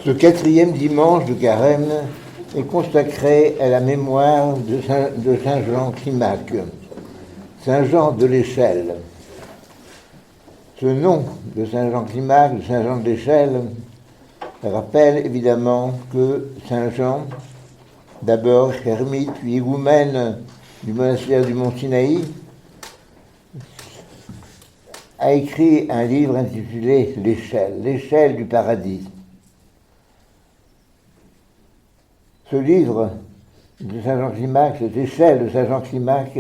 Ce quatrième dimanche de Carême est consacré à la mémoire de Saint Jean Climac, Saint Jean de l'Échelle. Ce nom de Saint Jean Climac, de Saint Jean de l'Échelle, rappelle évidemment que Saint Jean, d'abord ermite puis égoumène du monastère du Mont Sinaï, a écrit un livre intitulé L'Échelle, l'échelle du paradis. Ce livre de Saint Jean Climac, cette échelle de Saint Jean Climac,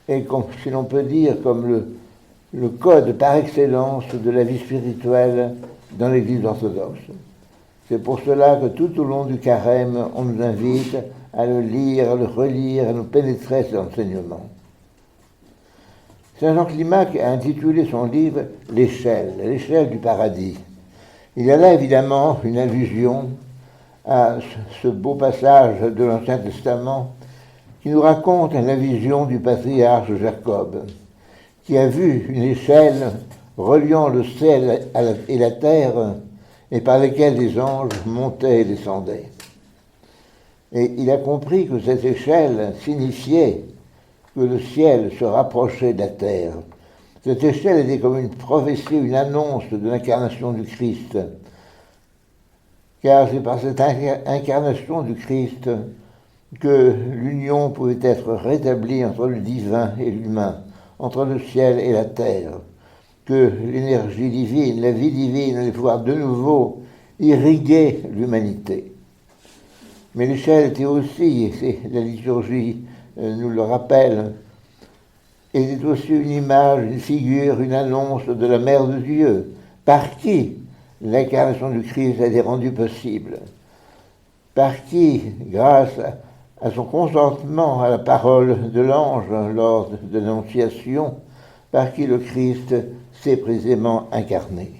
est, si l'on peut dire, comme le code par excellence de la vie spirituelle dans l'Église orthodoxe. C'est pour cela que tout au long du carême, on nous invite à le lire, à le relire, à nous pénétrer cet enseignement. Saint Jean Climac a intitulé son livre L'Échelle, l'échelle du paradis. Il y a là évidemment une allusion à ce beau passage de l'Ancien Testament qui nous raconte la vision du patriarche Jacob, qui a vu une échelle reliant le ciel et la terre et par laquelle les anges montaient et descendaient. Et il a compris que cette échelle signifiait que le ciel se rapprochait de la terre. Cette échelle était comme une prophétie, une annonce de l'incarnation du Christ. Car c'est par cette incarnation du Christ que l'union pouvait être rétablie entre le divin et l'humain, entre le ciel et la terre, que l'énergie divine, la vie divine allait pouvoir de nouveau irriguer l'humanité. Mais l'échelle était aussi, et la liturgie nous le rappelle, était aussi une image, une figure, une annonce de la Mère de Dieu, par qui l'incarnation du Christ a été rendue possible, par qui, grâce à son consentement à la parole de l'ange lors de l'Annonciation, par qui le Christ s'est précisément incarné.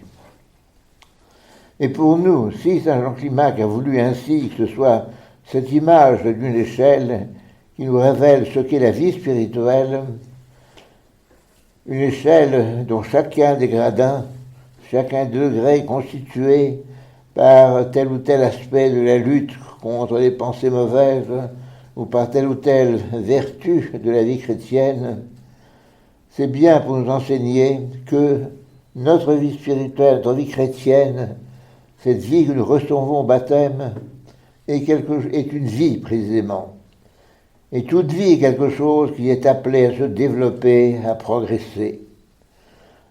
Et pour nous, si Saint Jean Climac a voulu ainsi que ce soit cette image d'une échelle qui nous révèle ce qu'est la vie spirituelle, une échelle dont chacun des gradins, chacun degré est constitué par tel ou tel aspect de la lutte contre les pensées mauvaises ou par telle ou telle vertu de la vie chrétienne, c'est bien pour nous enseigner que notre vie spirituelle, notre vie chrétienne, cette vie que nous recevons au baptême, est une vie précisément. Et toute vie est quelque chose qui est appelé à se développer, à progresser.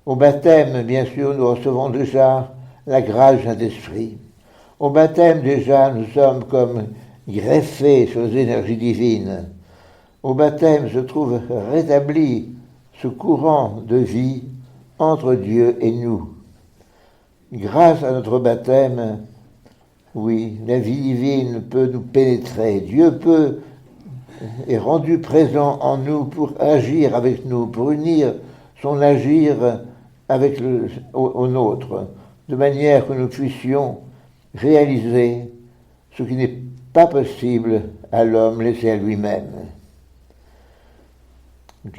Au baptême, bien sûr, nous recevons déjà la grâce du Saint-Esprit. Au baptême, déjà, nous sommes comme greffés sur les énergies divines. Au baptême se trouve rétabli ce courant de vie entre Dieu et nous. Grâce à notre baptême, oui, la vie divine peut nous pénétrer. Dieu est rendu présent en nous pour agir avec nous, pour unir son agir au nôtre, de manière que nous puissions réaliser ce qui n'est pas possible à l'homme laissé à lui-même.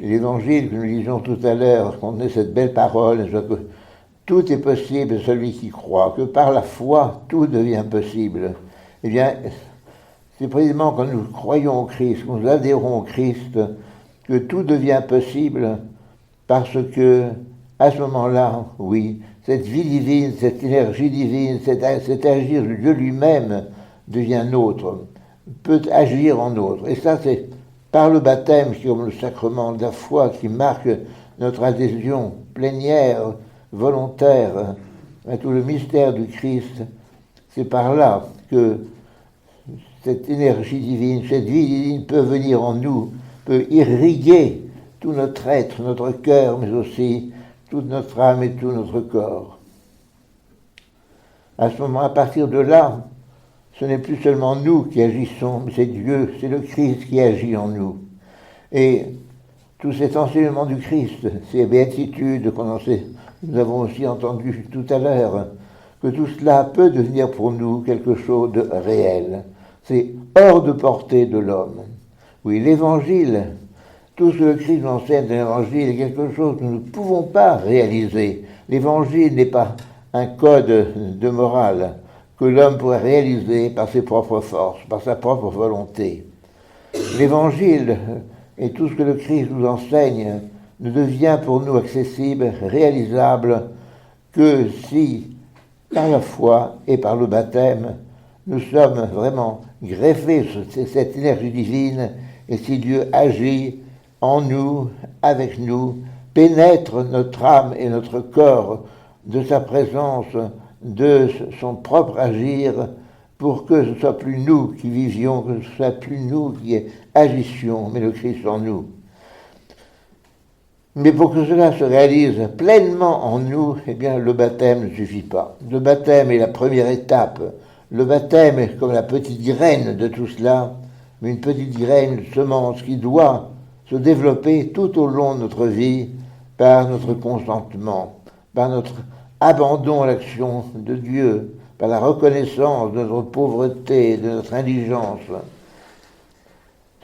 L'évangile que nous lisions tout à l'heure contenait cette belle parole, que tout est possible à celui qui croit, que par la foi, tout devient possible. Eh bien, c'est précisément quand nous croyons au Christ, quand nous adhérons au Christ, que tout devient possible, parce que, à ce moment-là, oui, cette vie divine, cette énergie divine, cet agir de Dieu lui-même devient nôtre, peut agir en nôtre. Et ça, c'est par le baptême, qui est comme le sacrement de la foi, qui marque notre adhésion plénière, volontaire, à tout le mystère du Christ. C'est par là que cette énergie divine, cette vie divine peut venir en nous, peut irriguer tout notre être, notre cœur, mais aussi toute notre âme et tout notre corps. À ce moment, à partir de là, ce n'est plus seulement nous qui agissons, mais c'est Dieu, c'est le Christ qui agit en nous. Et tout cet enseignement du Christ, ces béatitudes nous avons aussi entendu tout à l'heure, que tout cela peut devenir pour nous quelque chose de réel. C'est hors de portée de l'homme. Oui, l'Évangile, tout ce que le Christ enseigne dans l'Évangile est quelque chose que nous ne pouvons pas réaliser. L'Évangile n'est pas un code de morale, que l'homme pourrait réaliser par ses propres forces, par sa propre volonté. L'Évangile et tout ce que le Christ nous enseigne ne devient pour nous accessible, réalisable, que si, par la foi et par le baptême, nous sommes vraiment greffés sur cette énergie divine, et si Dieu agit en nous, avec nous, pénètre notre âme et notre corps de sa présence, de son propre agir, pour que ce ne soit plus nous qui vivions, que ce ne soit plus nous qui agissions, mais le Christ en nous. Mais pour que cela se réalise pleinement en nous, eh bien, le baptême ne suffit pas. Le baptême est la première étape. Le baptême est comme la petite graine de tout cela, mais une petite graine, une semence qui doit se développer tout au long de notre vie par notre consentement, par notre abandon à l'action de Dieu, par la reconnaissance de notre pauvreté, de notre indigence.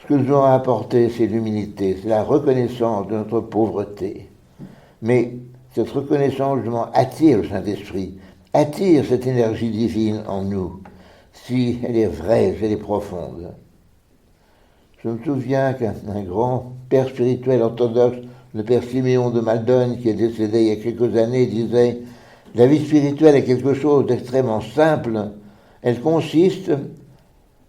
Ce que nous avons apporté, c'est l'humilité, c'est la reconnaissance de notre pauvreté. Mais cette reconnaissance, justement, attire le Saint-Esprit, attire cette énergie divine en nous, si elle est vraie, si elle est profonde. Je me souviens qu'un grand père spirituel orthodoxe, le père Siméon de Maldonne, qui est décédé il y a quelques années, disait « La vie spirituelle est quelque chose d'extrêmement simple. Elle consiste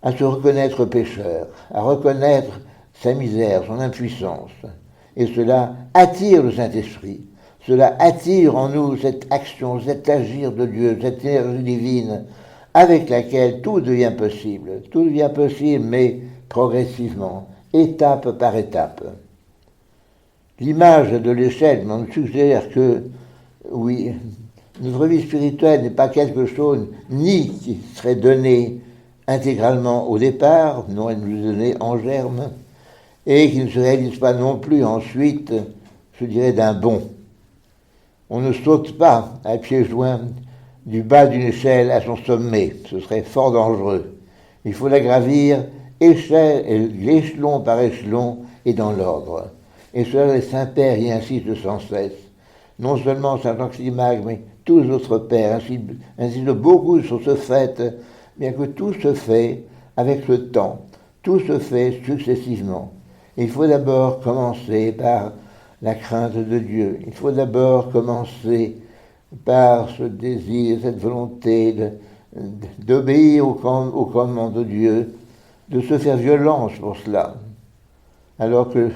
à se reconnaître pécheur, à reconnaître sa misère, son impuissance. Et cela attire le Saint-Esprit. Cela attire en nous cette action, cet agir de Dieu, cette énergie divine avec laquelle tout devient possible. Tout devient possible, mais progressivement, étape par étape. L'image de l'échelle m'en suggère que, oui, notre vie spirituelle n'est pas quelque chose ni qui serait donné intégralement au départ, non, elle nous est donnée en germe, et qui ne se réalise pas non plus ensuite, je dirais, d'un bond. On ne saute pas à pieds joints du bas d'une échelle à son sommet, ce serait fort dangereux. Il faut la gravir échelon par échelon et dans l'ordre. Et cela, les saints pères y insistent sans cesse. Non seulement Saint Jean Climac, mais tous les autres pères insistent beaucoup sur ce fait, bien que tout se fait avec le temps, tout se fait successivement. Il faut d'abord commencer par la crainte de Dieu. Il faut d'abord commencer par ce désir, cette volonté d'obéir au commandement de Dieu, de se faire violence pour cela. Alors que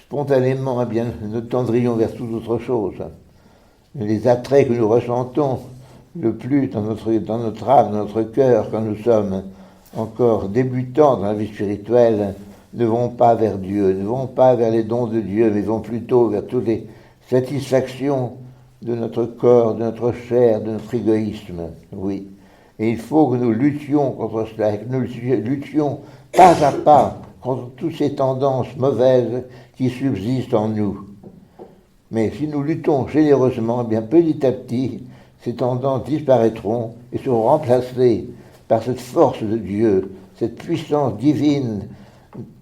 spontanément, eh bien, nous tendrions vers toute autre chose. Les attraits que nous ressentons le plus dans notre âme, dans notre cœur, quand nous sommes encore débutants dans la vie spirituelle, ne vont pas vers Dieu, ne vont pas vers les dons de Dieu, mais vont plutôt vers toutes les satisfactions de notre corps, de notre chair, de notre égoïsme. Oui. Et il faut que nous luttions contre cela, que nous luttions pas à pas contre toutes ces tendances mauvaises qui subsistent en nous. Mais si nous luttons généreusement, eh bien petit à petit, ces tendances disparaîtront et seront remplacées par cette force de Dieu, cette puissance divine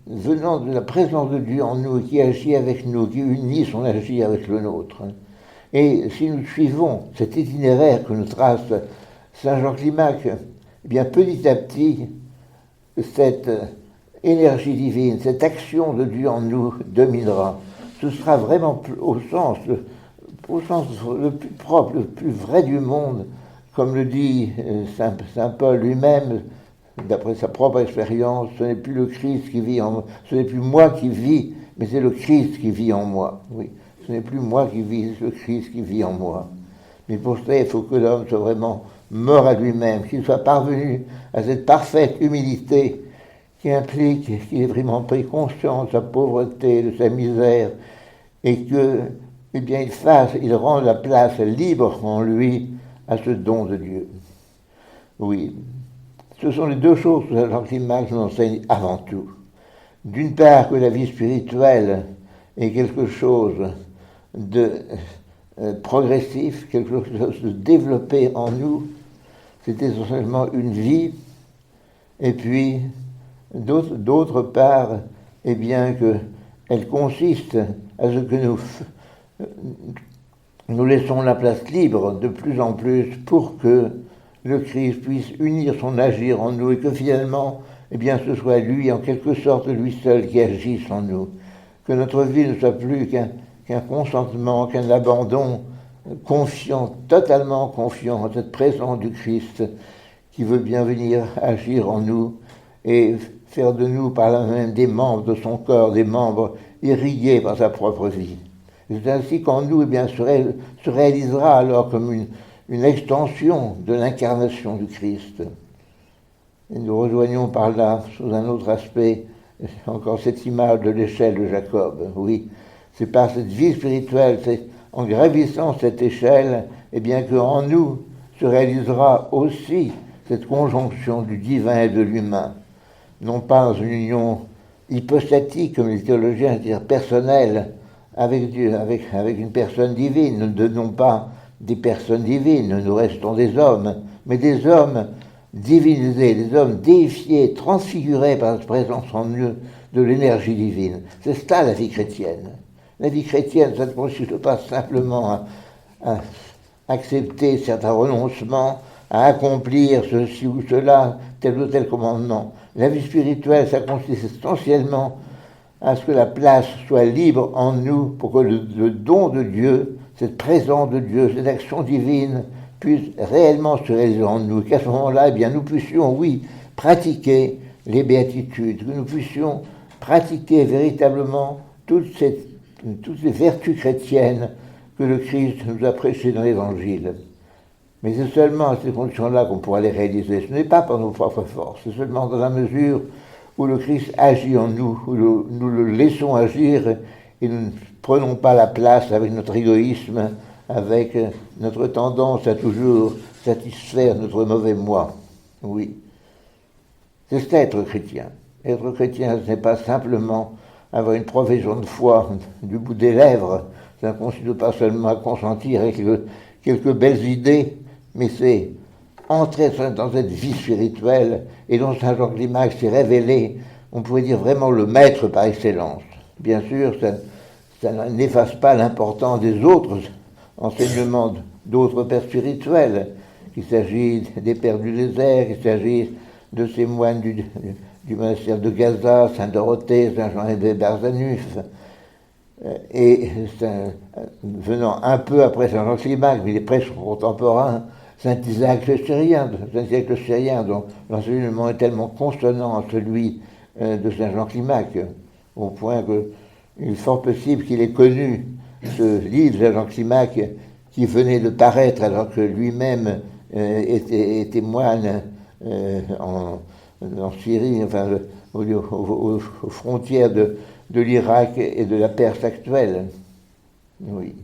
venant de la présence de Dieu en nous, qui agit avec nous, qui unit son agir avec le nôtre. Et si nous suivons cet itinéraire que nous trace Saint Jean Climac, eh bien petit à petit, cette énergie divine, cette action de Dieu en nous dominera. Ce sera vraiment au sens le plus propre, le plus vrai du monde, comme le dit Saint Paul lui-même, d'après sa propre expérience. Ce n'est plus le Christ qui vit en moi, ce n'est plus moi qui vis, mais c'est le Christ qui vit en moi. Oui, ce n'est plus moi qui vis, c'est le Christ qui vit en moi. Mais pour cela, il faut que l'homme soit vraiment mort à lui-même, qu'il soit parvenu à cette parfaite humilité qui implique qu'il ait vraiment pris conscience de sa pauvreté, de sa misère, et que, eh bien, il rend la place libre en lui à ce don de Dieu. Oui, ce sont les deux choses que Saint Jean Climac nous enseigne avant tout. D'une part, que la vie spirituelle est quelque chose de progressif, quelque chose de développé en nous. C'est essentiellement une vie. Et puis, d'autre part, eh bien, qu'elle consiste à ce que nous laissons la place libre de plus en plus pour que le Christ puisse unir son agir en nous et que finalement, eh bien, ce soit lui, en quelque sorte, lui seul qui agisse en nous. Que notre vie ne soit plus qu'un consentement, qu'un abandon confiant, totalement confiant en cette présence du Christ qui veut bien venir agir en nous et faire de nous par là même des membres de son corps, des membres irrigués par sa propre vie. C'est ainsi qu'en nous, eh bien, se réalisera alors comme une extension de l'incarnation du Christ. Et nous rejoignons par là, sous un autre aspect, encore cette image de l'échelle de Jacob. Oui, c'est par cette vie spirituelle, c'est en gravissant cette échelle, eh bien qu'en nous se réalisera aussi cette conjonction du divin et de l'humain. Non pas dans une union hypostatique, comme les théologiens disent, personnelle, avec Dieu, avec une personne divine. Nous ne devenons pas des personnes divines, nous restons des hommes, mais des hommes divinisés, des hommes déifiés, transfigurés par la présence en nous de l'énergie divine. C'est ça la vie chrétienne. La vie chrétienne, ça ne consiste pas simplement à accepter certains renoncements, à accomplir ceci ou cela, tel ou tel commandement. La vie spirituelle, ça consiste essentiellement à ce que la place soit libre en nous pour que le don de Dieu, cette présence de Dieu, cette action divine puisse réellement se réaliser en nous. Qu'à ce moment-là, eh bien, nous puissions, oui, pratiquer les béatitudes, que nous puissions pratiquer véritablement toutes ces vertus chrétiennes que le Christ nous a prêchées dans l'Évangile. Mais c'est seulement à ces conditions-là qu'on pourra les réaliser. Ce n'est pas par nos propres forces, c'est seulement dans la mesure où le Christ agit en nous, où nous le laissons agir et nous ne prenons pas la place avec notre égoïsme, avec notre tendance à toujours satisfaire notre mauvais moi. Oui. C'est ça être chrétien. Être chrétien, ce n'est pas simplement avoir une profession de foi du bout des lèvres, ça ne consiste pas seulement à consentir avec quelques belles idées, mais c'est entrer dans cette vie spirituelle, et dont Saint Jean Climac s'est révélé, on pourrait dire vraiment le maître par excellence. Bien sûr, ça n'efface pas l'importance des autres enseignements d'autres pères spirituels, qu'il s'agit des pères du désert, qu'il s'agit de ces moines du monastère de Gaza, Saint Dorothée, Saint Jean-Abbé Barzanus, et venant un peu après Saint Jean Climac, mais il est presque contemporain, Saint Isaac le Syrien, dont l'enseignement est tellement consonant à celui de Saint Jean Climac, au point qu'il est fort possible qu'il ait connu ce livre de Saint Jean Climac qui venait de paraître alors que lui-même était moine en Syrie, enfin aux frontières de l'Irak et de la Perse actuelle. Oui.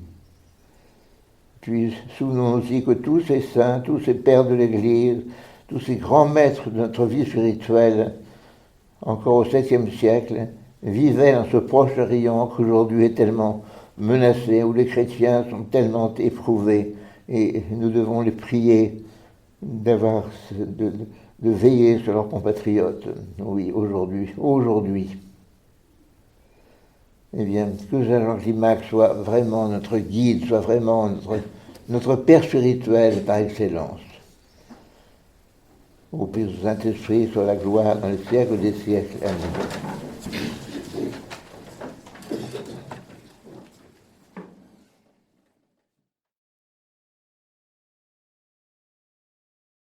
Puis souvenons aussi que tous ces saints, tous ces pères de l'Église, tous ces grands maîtres de notre vie spirituelle, encore au 7e siècle, vivaient dans ce Proche-Orient qu'aujourd'hui est tellement menacé, où les chrétiens sont tellement éprouvés, et nous devons les prier de veiller sur leurs compatriotes. Oui, aujourd'hui. Eh bien, que Saint Jean Climac soit vraiment notre guide, soit vraiment notre Père spirituel par excellence. Au Père du Saint-Esprit, soit la gloire dans les siècles des siècles. Amen.